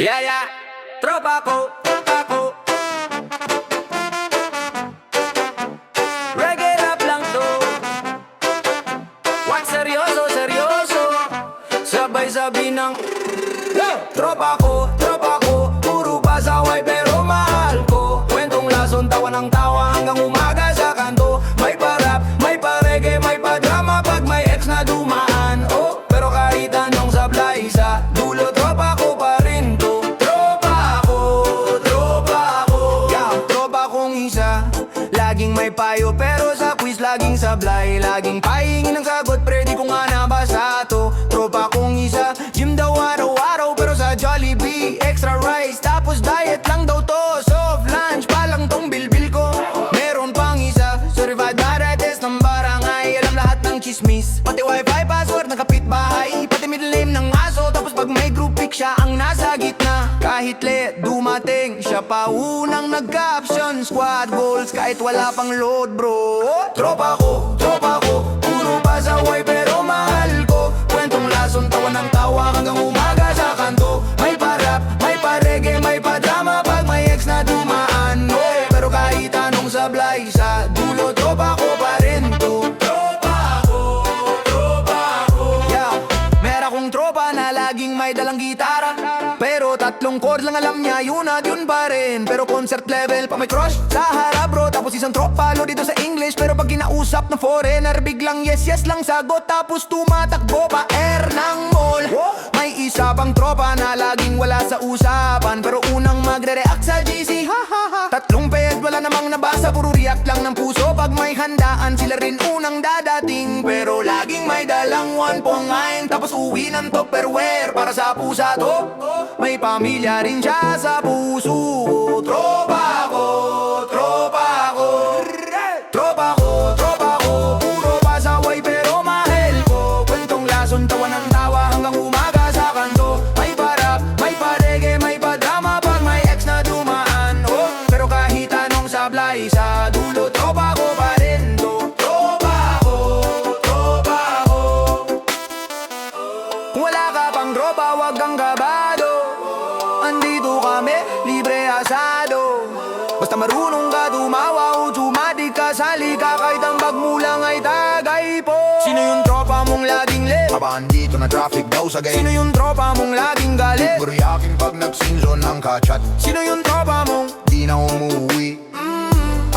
Yeah, yeah, tropa ko, reggae rap lang to. Wag seryoso, seryoso. Sabay sabi ng tropa ko, puro pasaway pero mahal ko. Kwentong lason, tawa ng tawa hanggang umaga sa kanto. May pa-rap, may pa-reggae, may pa-drama pag may ex na dumaan. Oh, pero kahit anong sablay sa dulo, tropa ko pa rin to. Tropa ko, yeah, tropa kong isa. Laging may payo pero sa quiz laging sablay. Laging pahingin ng sagot, pre di ko nga nabasa to. Tropa kong isa, gym daw araw-araw pero sa Jollibee extra rice, tapos diet lang daw to. Soft lunch pa lang tong bilbil ko. Meron pang isa, certified marites ng barangay. Alam lahat ng chismis, pati wifi password ng kapitbahay, pati middle name ng aso. Tapos pag may group pic siya ang nasa gitna. Kahit late dumating, siya pa unang nag-caption. Squad goals kahit wala pang load, bro. Tropa ko, puro pasaway pero mahal ko. Kwentong lason, tawa ng tawa hanggang umaga sa kanto. May pa-rap, may pa-reggae, may pa-drama pag may ex na dumaan. Oh, pero kahit anong sablay sa dulo, tropa ko pa rin to. Tropa ko, yeah. Meron akong tropa na laging may dalang gitara, pero tatlong chord lang alam niya, yun at yun pa rin. Pero concert level pa may crush sa harap, bro. Tapos isang tropa lo dito sa English, pero pag kinausap na foreigner, biglang yes lang sagot. Tapos tumatakbo pa air ng mall. May isa pang tropa na laging wala sa usapan, pero unang magre-react sa GC. Tatlong peg, wala namang nabasa, puro react lang ng puso. Pag may handaan, sila rin unang dadating, pero laging may dalang 1.9. Tapos uwi ng Tupperware para sa pusa to. May pamilya rin siya sa puso. Tropa ko, puro pasaway pero mahal ko. Kwentong lason, tawa ng tawa hanggang umaga sa kanto. May pa-rap, may pa-reggae, may pa-drama pag may ex na dumaan. Oh, pero kahit anong sablay sa dulo, tropa ko pa rin to. Tropa ko. Kung wala ka pang tropa, wag kang kabado. Andito kami, libre asado. Basta marunong ka tumawa o tumadik ka sa lika, kahit ang bag mo lang ay tagay po. Sino yung tropa mong laging late? Aba, andito na traffic daw sa gate. Sino yung tropa mong laging galit? Buriyakin pag nagsinzon ng kachat. Sino yung tropa mong Di na umuwi.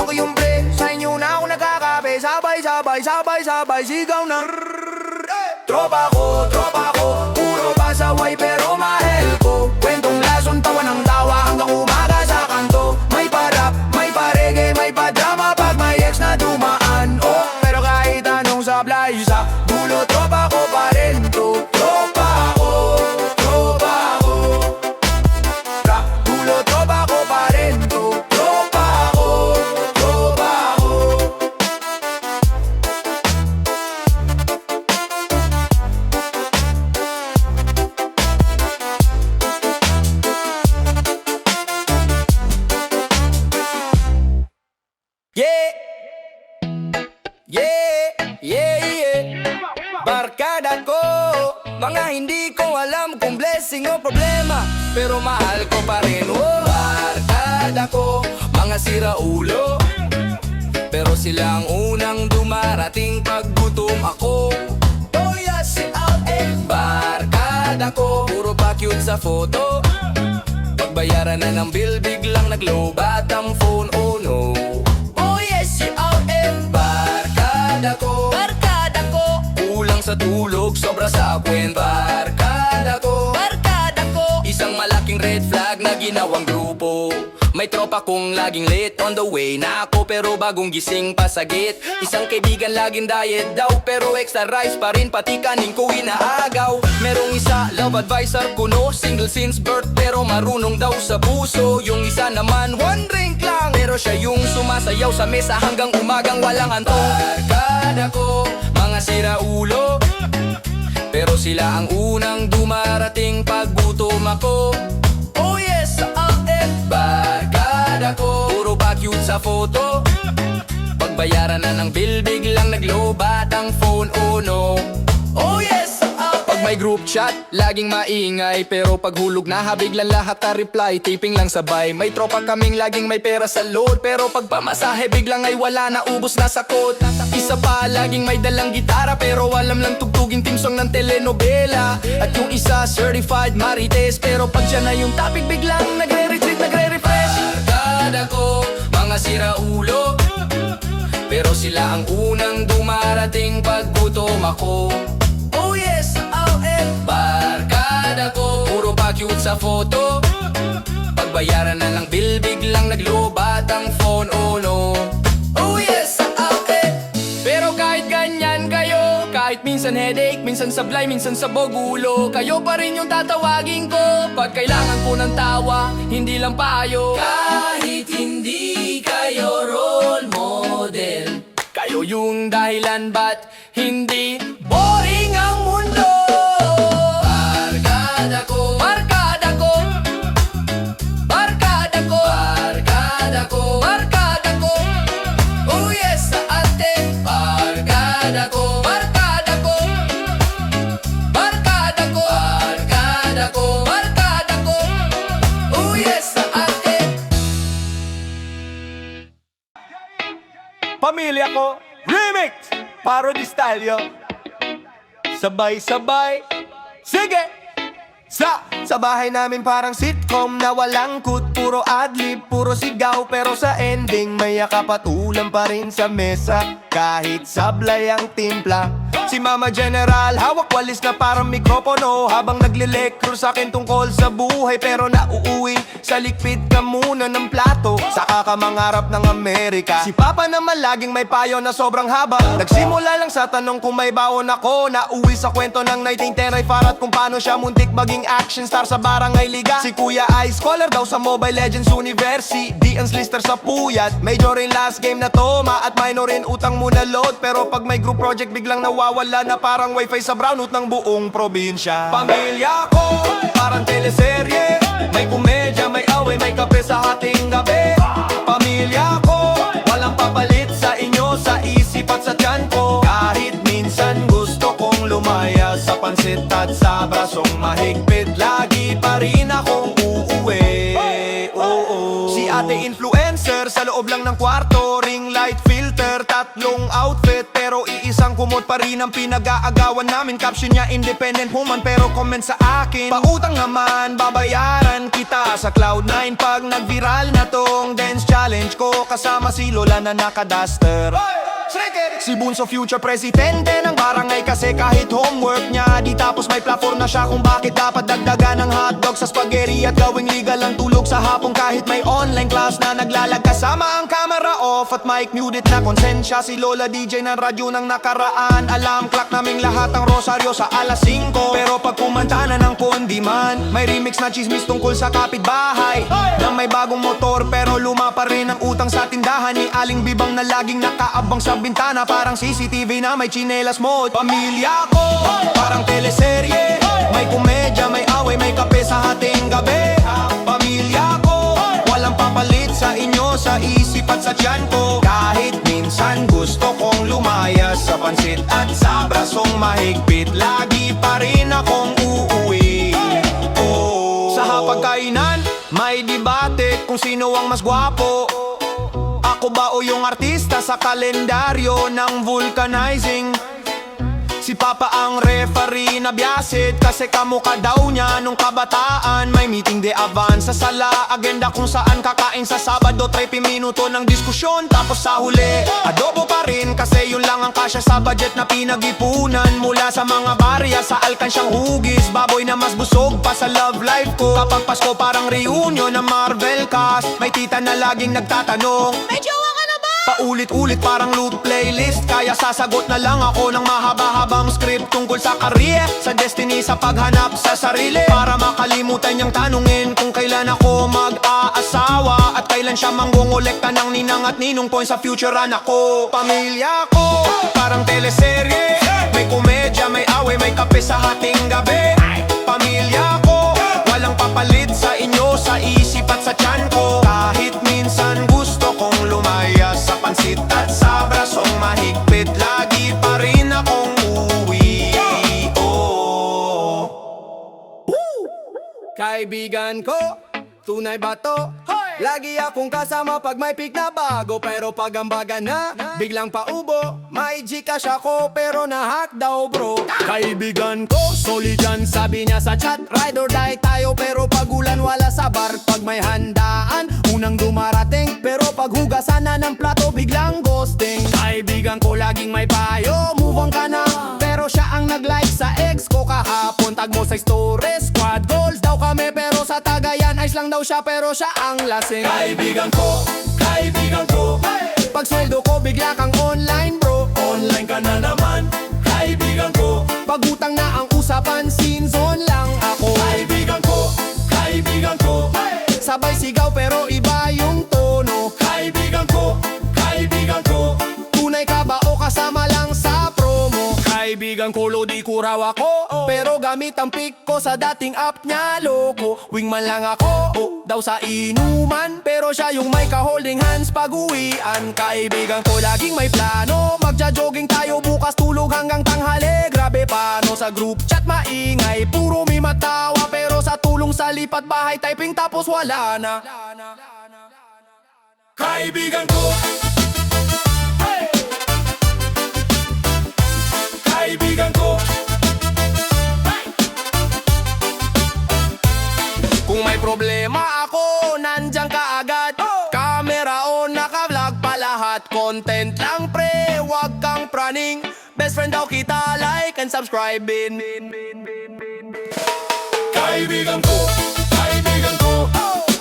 ako yung pre, sa inyo na ako nakakape. Sabay, sigaw ng tropa ko, puro pasaway pero mahal ko. Kwentong lason, tawa ng tawa hanggang umaga sa kanto. May pa-rap, may pa-reggae, may pa-drama pag may ex na dumaan. Oh, pero kahit anong sablay sa dulo, tropa ko pa rin to. Tropa ko. Sa dulo, tropa ko pa rin to. Tropa ko. Yeah. Barkada ko, mga hindi ko alam kung blessing o problema, pero mahal ko pa rin. Barkada ko, mga siraulo, pero sila ang unang dumarating pag gutom ako. Oh yes, si LM. Barkada ko, puro pa cute sa photo. Pagbayaran na ng bill, biglang nag-lobat ang phone, oh no. Oh yes, si LM. Barkada ko, kulang sa tulog, sobra sa kwen. Barkada ko, isang malaking red flag na ginawang grupo. May tropa kong laging late on the way na ako, pero bagong gising pa sa gate. Isang kaibigan laging diet daw, pero extra rice pa rin, pati kanin ko inaagaw. Merong isa, love advisor ko no, single since birth pero marunong daw sa puso. Yung isa naman, one drink lang, pero siya yung sumasayaw sa mesa hanggang umagang walang antok. Barkada ko, mga siraulo, pero sila ang unang dumarating pag gutom ako. Oh yes, sa AF. Barkada ko, puro pa cute sa photo. Pagbayaran na ng bill, biglang naglobat ang phone, oh no. Oh yes, sa AF. Pag may group chat, laging maingay. Pero paghulog na habiglan lahat na reply, taping lang sabay. May tropa kaming laging may pera sa load, pero pag pamasahe biglang ay wala na, ubos na sa code. Isa pa, laging may dalang gitara, pero alam lang tugtugin team song ng telenovela. At yung isa, certified marites, pero pag siya na yung topic biglang nagre-retreat, nagre-refresh. Barkada ko, mga siraulo, pero sila ang unang dumarating pag gutom ako. Oh yes, OL. Barkada ko, puro pa cute sa photo. Pagbayaran na lang bill, biglang naglobat ang phone, oh no. Oh yes, OL. Pero kahit ganyan kayo, kahit minsan headache, minsan sablay, minsan sa bogulo, kayo pa rin yung tatawagin ko pag kailangan ko ng tawa, hindi lang payo. Kahit hindi kayo role model, kayo yung dahilan ba't hindi boring ang mundo. Barkada ko, barkada ko, barkada ko, barkada ko, barkada ko. Oh yes, sa ate. Barkada ko, barkada ko, barkada ko, barkada ko, barkada ko. Oh yes, sa ate. Pamilya ko, remix! Parody style yo. Sabay-sabay, sige! Sa bahay namin parang sitcom na walang kut, puro adlib, puro sigaw, pero sa ending may yakap at ulam pa rin sa mesa. Kahit sablay ang timpla, si Mama General hawak walis na parang mikropono, habang nagle-lecture sa akin tungkol sa buhay, pero nauuwi sa likpit ka muna ng plato. Saka ka mangarap ng Amerika. Si Papa naman laging may payo na sobrang haba. Nagsimula lang sa tanong kung may baon ako, nauwi sa kwento ng 1910 ay farat kung paano siya muntik maging action star sa barangay liga. Si Kuya ay scholar daw sa Mobile Legends University, di ang slister sa puyat, major in last game na toma, at minor in utang muna load. Pero pag may group project biglang nawawala na parang wifi sa brownout ng buong probinsya. Pamilya ko, parang teleserye, may komedya, may away, may kape sa hating gabi. Pamilya ko, walang papalit sa inyo, sa isip at sa tiyan ko. Kahit minsan gusto kong lumaya sa pansit at sa brasong mahigpit, lagi pa rin akong uuwi. Si ate influencer sa loob lang ng kwarto, ring light filter, tatlong outfit, pero iisang kumot pa rin ang pinag-aagawan namin. Caption niya independent woman, pero comment sa akin pautang naman, babayaran kita sa Cloud9 pag nag-viral na tong dance challenge ko, kasama si Lola na naka-duster. Si Bunso future presidente ng barangay, kasi kahit homework niya di tapos may platform na siya kung bakit dapat dagdagan ng hotdog sa spaghetti at gawing legal ang tulog sa hapon kahit may online class na naglalag. Kasama ang camera off at mic muted na konsensya. Si Lola DJ ng radyo ng nakaraan, alarm clock naming lahat ang rosaryo sa alas 5. Pero pag kumanta na ng kondiman, may remix na chismis tungkol sa kapitbahay na may bagong motor pero luma pa rin ang utang sa tindahan ni Aling Bibang na laging nakaabang sa bintana, parang CCTV na may chinelas mode. Pamilya ko, parang teleserye, may komedya, may away, may kape sa hating gabi. Pamilya ko, walang papalit sa inyo, sa isip at sa tiyan ko. Kahit minsan gusto kong lumaya sa pansit at sa brasong mahigpit, lagi pa rin akong uuwi. Sa hapagkainan, may debate kung sino ang mas gwapo, ako ba o yung artista sa kalendaryo ng vulcanizing. Si Papa ang referee na biyasid, kasi kamukha daw niya nung kabataan. May meeting de avance sa sala, agenda kung saan kakain sa Sabado. 30 minuto ng diskusyon, tapos sa huli adobo pa rin, kasi yun lang ang kasya sa budget na pinag-ipunan. Mula sa mga barya, sa alkansyang hugis, baboy na mas busog pa sa love life ko. Kapag Pasko parang reunion ng Marvel cast, may tita na laging nagtatanong, may jowa ka na ba? Paulit-ulit parang loop playlist, kaya sasagot na lang ako ng mahaba-habang script tungkol sa career, sa destiny, sa paghanap sa sarili, para makalimutan niyang tanungin kung kailan ako mag-aasawa at kailan siya manggongolekta ng ninang at ninong point sa future anak ko. Pamilya ko, parang teleserye, may komedya, may away, may kape sa hating gabi. Pamilya ko, walang papalit sa inyo, sa isip at sa tiyan ko. Kahit minsan gusto kong lumaya sa pansit at sa brasong mahigpit, lagi pa rin akong uuwi. Kaibigan ko, tunay ba to? Lagi akong kasama pag may pick na bago, pero pag ang baga na, biglang paubo. May Gcash ako pero nahack daw bro. Kaibigan ko, solid yan, sabi niya sa chat. Ride or die tayo pero pag ulan wala sa bar. Pag may handaan, unang dumarating, pero pag hugasan na ng plato biglang ghosting. Kaibigan ko laging may payo, move on ka na. Pero siya ang nag-like sa ex ko kahapon. Tag mo sa stories, squad goals daw kami, pero sa tagayan ice lang daw siya, pero siya ang lasing. Kaibigan ko, pag sweldo ko bigla kang online bro. Online ka na naman, kaibigan ko. Pag utang na ang usapan, scene zone lang ako. Kaibigan ko, sabay sigaw pero iba yung tono. Kaibigan ko, tunay ka ba o kasama lang sa promo? Kaibigan ko, lodi ko raw ako, pero gamit ang pick ko sa dating app niya, loko. Wingman lang ako, daw sa inuman, pero siya yung may ka-holding hands pag uwian. Kaibigan ko laging may plano, magja-jogging tayo bukas, tulog hanggang tanghali. Grabe paano sa group chat maingay, puro may matawa, pero sa tulong sa lipat bahay typing tapos wala na. Kaibigan ko, kaibigan ko, kung may problema ako, nandyan ka agad. Camera on, naka-vlog pa lahat. Content lang pre, wag kang praning. Best friend daw kita, like and subscribe-in. Kaibigan ko,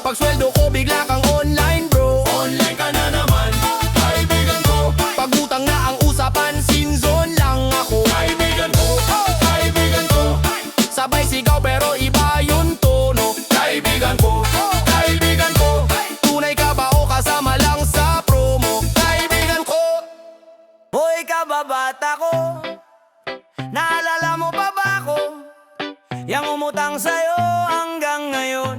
pag sweldo ko bigla kang online bro. Online ka na naman, kaibigan ko. Pag utang na ang usapan, scene zone lang ako. Kaibigan ko, sabay sigaw pero iba yung tono. Kaibigan ko, tunay ka ba o kasama lang sa promo? Kaibigan ko, hoy kababata ko, naalala mo pa ba ako? Yang umutang sa'yo hanggang ngayon,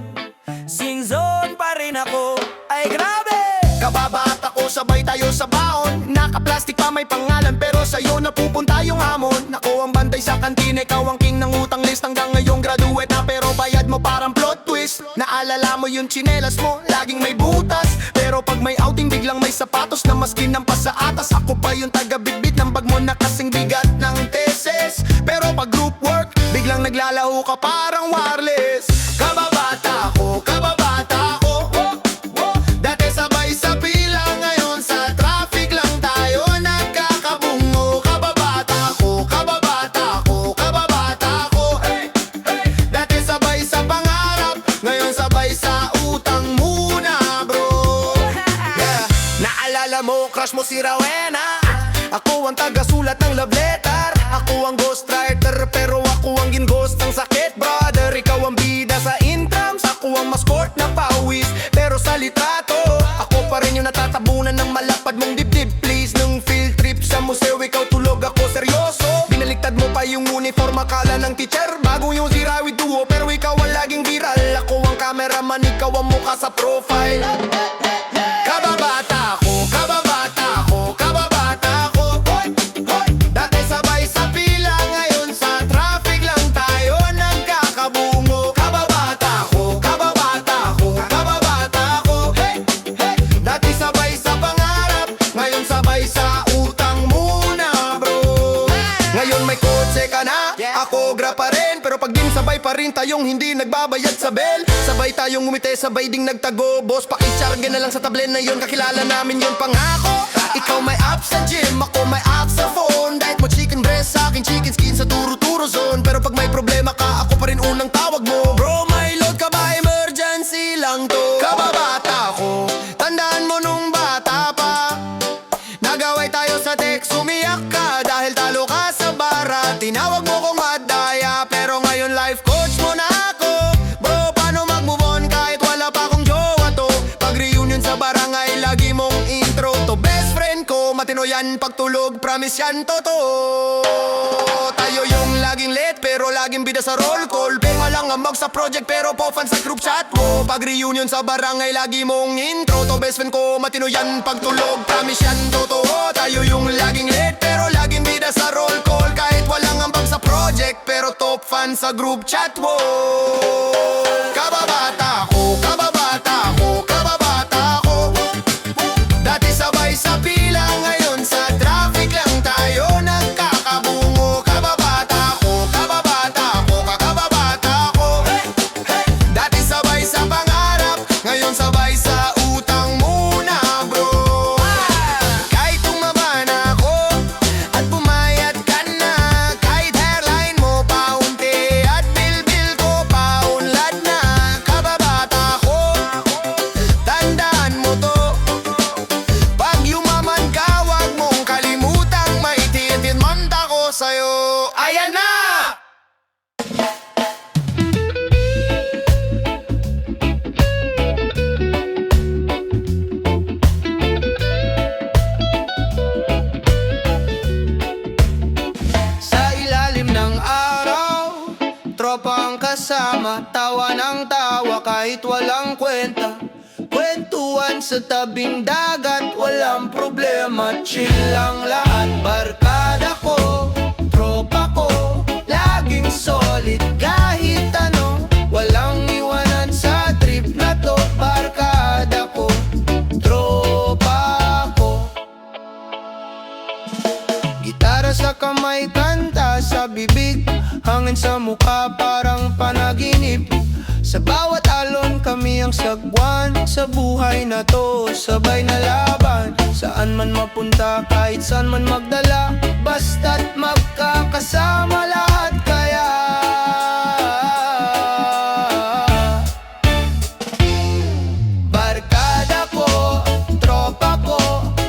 scene zone pa rin ako. Ay grabe! Kababata ko, sabay tayo sa baon. Naka-plastic pa may pangalan, pero sa'yo napupunta yung hamon. Ako ang bantay sa kantina, ikaw ang king ng utang list. Hanggang ngayong graduate na, pero bayad mo parang plot twist. Naalala mo yung tsinelas mo, laging may butas, pero pag may outing biglang may sapatos na maski ng pa sa atas. Ako pa yung taga-bitbit ng bag mo na kasing bigat ng teses, pero pag group work, biglang naglalaho ka parang wireless. Kababata ko, dati sabay sa pila, ngayon sa traffic lang tayo nagkakabungo. Kababata ko, hey, dati sabay sa pangarap, ngayon sabay sa utang muna bro. Yeah. Naalala mo, crush mo si Rowena, ako ang taga-sulat ng love letter. Ako ang ghostwriter, pero ako ang gin-ghost ng sakit brother. Ikaw ang bida sa intrams, ako ang mascort na pawis, pero sa litrato ako pa rin yung natatabunan ng malapad mong dibdib. Please, nung field trip sa museo, ikaw tulog, ako seryoso. Binaliktad mo pa yung uniform, akala ng teacher bago yung zira with duo, pero ikaw ang laging viral. Ako ang cameraman, ikaw ang mukha sa profile. Kababata ko, dati sabay sa pila, ngayon sa traffic lang tayo nagkakabungo. Kababata ko, hey, dati sabay sa pangarap, ngayon sabay sa utang muna bro. Ngayon may kotse ka na, ako grab pa rin, pero pag din sabay pa rin tayong hindi nagbabayad sa bell. Sabay tayong umite, sabay ding nagtago. Boss, pakicharge na lang sa tablet na yun, kakilala namin yun pangako. Ikaw may app sa gym, ako may app sa phone. Diet mo chicken breast, sa akin chicken skin sa turo-turo zone. Pero pag may problema ka, ako pa rin unang tawag mo. Bro, may load ka ba? Emergency lang to. Kababata ko, tandaan mo nung bata pa, nagaway tayo sa text, umiyak ka dahil talo ka sa bara. Tinawag mo kong madaya, pero ngayon life coach mo na ako. Bro, paano mag-move on kahit wala pa akong jowa to? Pag reunion sa barangay, lagi mong intro to. Best friend ko, matino yan pagtulog, promise yan totoo. Tayo yung laging late, pero laging bida sa roll call. Penga lang ang mag sa project, pero po fan sa group chat mo. Pag reunion sa barangay, lagi mong intro to. Best friend ko, matino yan pagtulog, promise yan totoo. Tayo yung laging late, pero laging bida sa roll call, kahit walang ambag sa project. project pero top fan sa group chat. Wow! Kababata ko, kababata ko, kababata ko. Dati sabay sa pila, ngayon sa traffic lang tayo nagkakabungo. Kababata ko, kababata ko, kakababata ko. Dati sabay sa pangarap, ngayon sabay sa utang muna bro. Kahit tumaba na ako at pumayat ka na, kahit hairline mo paunti at bilbil ko paunlad na. Kababata ko, tandaan mo to. Pag yumaman ka, wag mong kalimutang maititinman ako sa'yo. Ayan na! Sa ilalim ng araw, tropa ang kasama, tawa ng tawa kahit walang kwenta. Kwentuhan sa tabing dagat, walang problema, chill lang lahat. Barkada ko, tropa ko, laging solid kahit ano. Walang iwanan sa trip na to, barkada ko, tropa ko. Gitara sa kamay, kanta sa bibig, hangin sa mukha parang panaginip. Sa bawat alon kami ang sagwan, sa buhay na to sabay na laban. Saan man mapunta, kahit saan man magdala, basta't magkakasama lahat kaya. Barkada ko, tropa ko,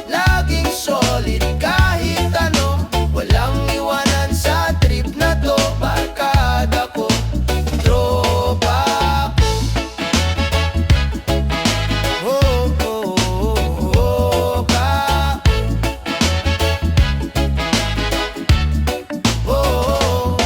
laging solid kahit ano. Walang iwanan sa trip na to, barkada ko, tropa ko. Oh, oh, oh, oh, ka. Oh, oh,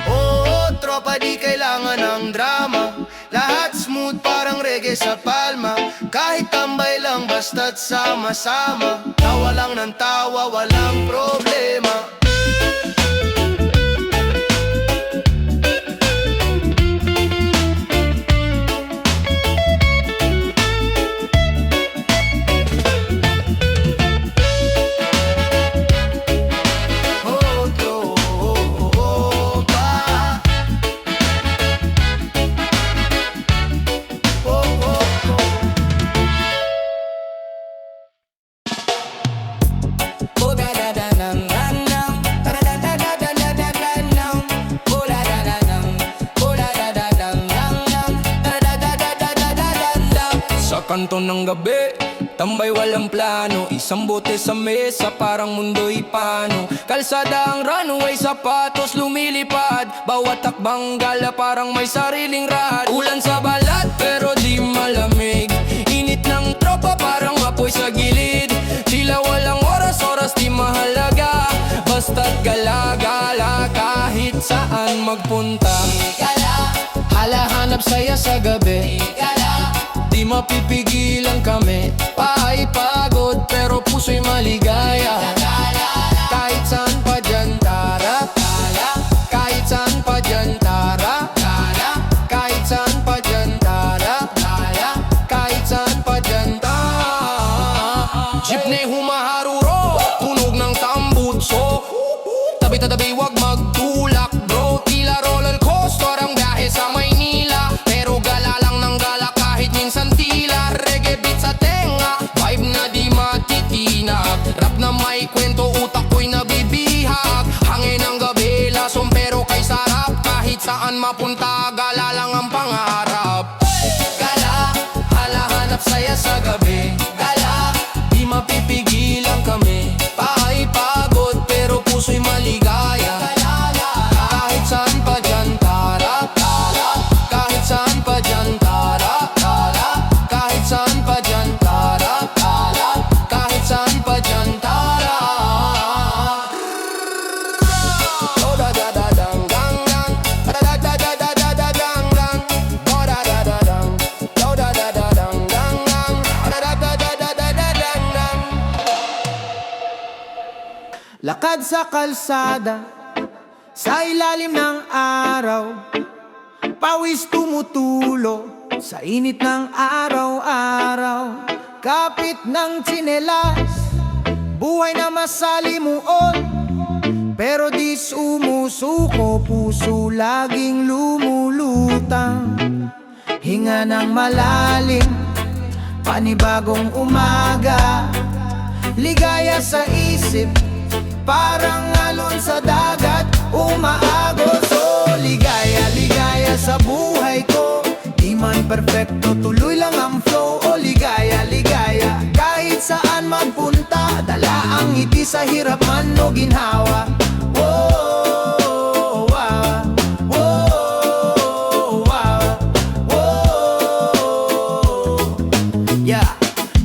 oh, tropa, di kailangan ng drama. Lahat smooth parang reggae sa palma. Kahit tambay lang basta't sama-sama. Tawa lang ng tawa, walang problema. Oh, tropa. Oh, oh, oh. Oh da da da nang nang nang, da da da da da da da da nang. Oh da da da nang, oh da da da nang nang nang, da da da da da da da da nang. Sa kanto ng gabi, tambay walang plano. Isang bote sa mesa, parang mundo'y pano. Kalsada ang runway, sapatos lumilipad. Bawat takbang gala, parang may sariling rad. Ulan sa balat, pero di malamig. Init ng tropa, parang apoy sa gilid. Tila walang oras, di mahalaga. Basta't gala-gala, kahit saan magpunta. Gala, Halahanap saya sa gabi, gala, di mapipigilan kami. Pahay pagod, pero puso'y maligaya. Kahit saan pa dyan, tara. Kahit saan pa dyan, tara. Kahit saan pa dyan, tara. Kahit saan pa dyan, tara. Jeepney humaharuro, tunog ng tambutso. Tabi-tabi, wag magtulak bro. Tila roller coaster ang biyahe sa Maynila. Pero gala lang ng gala kahit minsan tila. Reggae beat sa tenga, vibe na di matitinag. Rap na may kwento, utak ko'y nabibihag. Hangin ng gabi, lason pero kay sarap. Kahit saan mapunta, gala lang ang pangarap. gala, Halahanap saya sa gabi, gala, di mapipigilan kami. Pahay pagod, pero puso'y maligaya. Kahit saan pa dyan, tara. Kahit saan pa dyan, tara. Kahit saan pa dyan, tara. Kahit saan pa dyan, tara. Oh da da da dang dang dang, da da da da da da da dang dang. Oh da da da dang, oh da da da dang dang dang, da da da da da da da dang dang. lakad sa kalsada, Sa ilalim ng araw, pawis tumutulo sa init ng araw-araw. Kapit ng tsinelas, buhay na masalimuot, pero di sumusuko, puso laging lumulutang. Hinga ng malalim, panibagong umaga, ligaya sa isip, parang alon sa dagat, umaagos. Oh, ligaya, ligaya sa buhay ko, di man perfecto, tuloy lang ang flow. Oh, ligaya, ligaya, kahit saan magpunta, dala ang ngiti sa hirap man o ginhawa. Whoa, wow, whoa, wow, whoa. Yeah,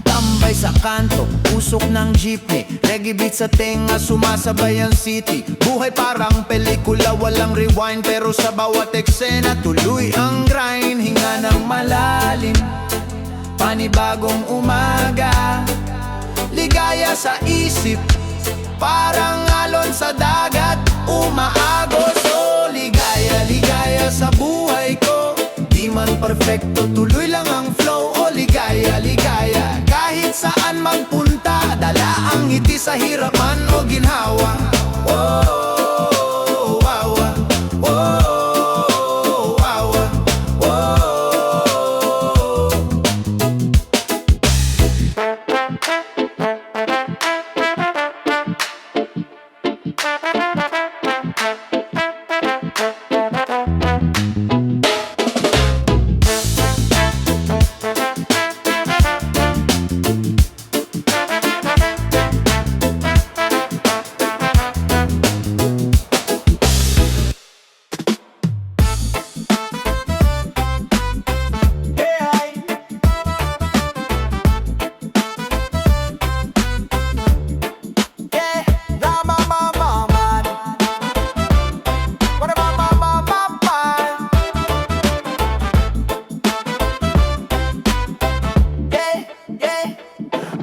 tambay sa kanto, usok ng jeepney, reggae beat sa tenga, sumasabay ang city. Buhay parang pelikula, walang rewind, pero sa bawat eksena, tuloy ang grind. Hinga ng malalim, panibagong umaga, ligaya sa isip, parang alon sa dagat, umaagos. Oh, ligaya, ligaya sa buhay ko, di man perfecto, tuloy lang ang flow. Oh, ligaya, ligaya, kahit saan magpunta, dala ang ngiti sa hirap man o ginhawa. Oh, wow, oh, wow, oh.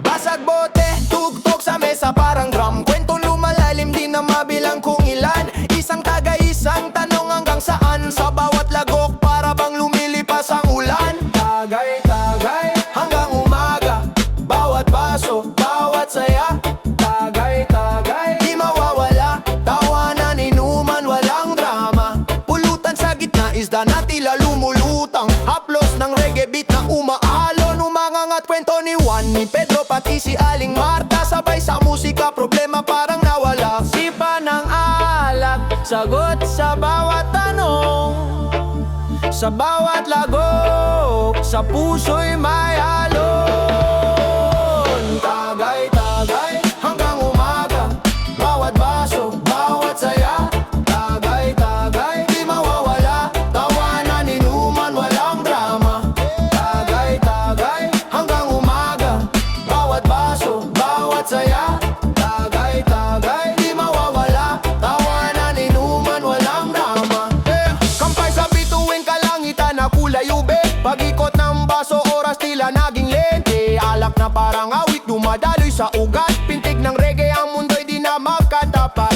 Basag bote, tugtog sa mesa parang drum, kwentong lumalalim di na mabilang kung ilan. Isang taga-isang tanong hanggang saan, sa bawat lagok para bang lumilipas ang ulan. Tagay-tagay hanggang umaga, bawat baso, bawat saya. Tagay-tagay, di mawawala, tawanan, inuman, walang drama. Pulutan sa gitna, isda na tila lumulutang, haplos ng reggae beat na umaalon. Umangangat kwento ni Juan, ni Pedro, pati si Aling Marta, sabay sa musika, problema parang nawala. Sipa ng alak, sagot sa bawat tanong, sa bawat lagok, sa puso'y may alon. Tagay-tagay hanggang umaga, bawat baso, bawat saya. Tagay-tagay, di mawawala, tawanan, inuman, walang drama. Tagay-tagay hanggang umaga, bawat baso, bawat saya. Tagay-tagay, di mawawala, tawanan, inuman, walang drama. Kampay sa bituin, kalangitan na kulay ube, pag-ikot ng baso, oras tila naging lente. Alak na parang awit, dumadaloy sa ugat, pintig ng reggae, ang mundo'y di na magkatapat.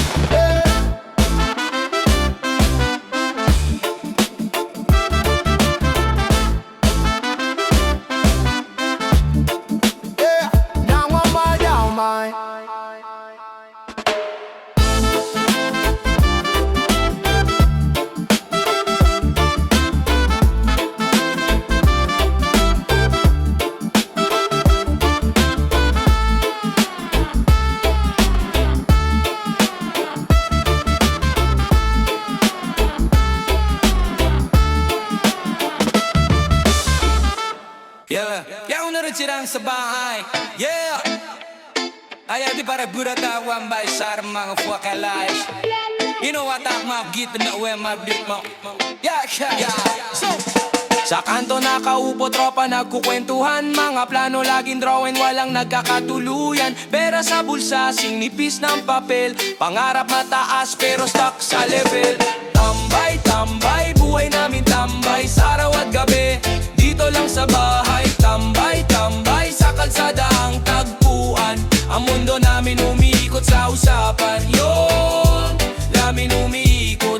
Now I'm all down, my. Yeah, o늘은 지랑 sa bahay. Yeah, ayaw di para buratawan by sarang mga fucking lies. You know what I'm up, get na uwe mabit mo. Yeah. So, sa kanto nakaupo, tropa nagkukwentuhan, mga plano laging drawing, walang nagkakatuluyan. Pera sa bulsa, sinipis ng papel, pangarap mataas pero stuck sa level. Tambay, tambay, buhay namin tambay, sa araw at gabi, dito lang sa bahay. Tambay, tambay, sa kalsada ang tagpuan, ang mundo namin umiikot sa usapan. Yon, namin umiikot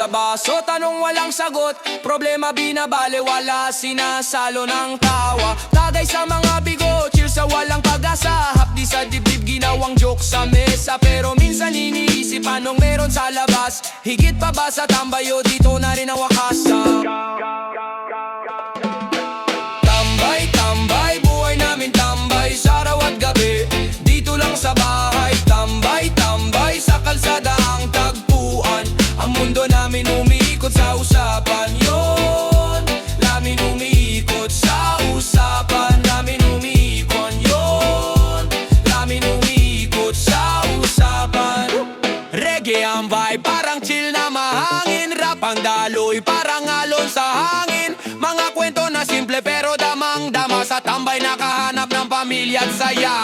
sa baso, tanong walang sagot. Problema binabaliwala, sinasalo ng tawa. Tagay sa mga bigo, chill sa walang pag-asa. Hapdi sa dibdib, ginawang joke sa mesa. Pero minsan iniisip anong meron sa labas. Higit pa ba sa tambayo, dito na rin ang wakas. Tambay, tambay, buhay namin tambay sa araw at gabi. Dito lang sa bahay, tambay, tambay, sa kalsada ang tagpuan. Ang mundo namin umiikot sa usapan yon. Namin umiikot sa usapan, namin umiikot yon. Namin umiikot sa usapan. Reggae ang vibe, parang chill na mahangin. Rap ang daloy, parang alon sa hangin. Mga kwento na simple pero damang-dama. Sa tambay nakahanap ng pamilya at saya.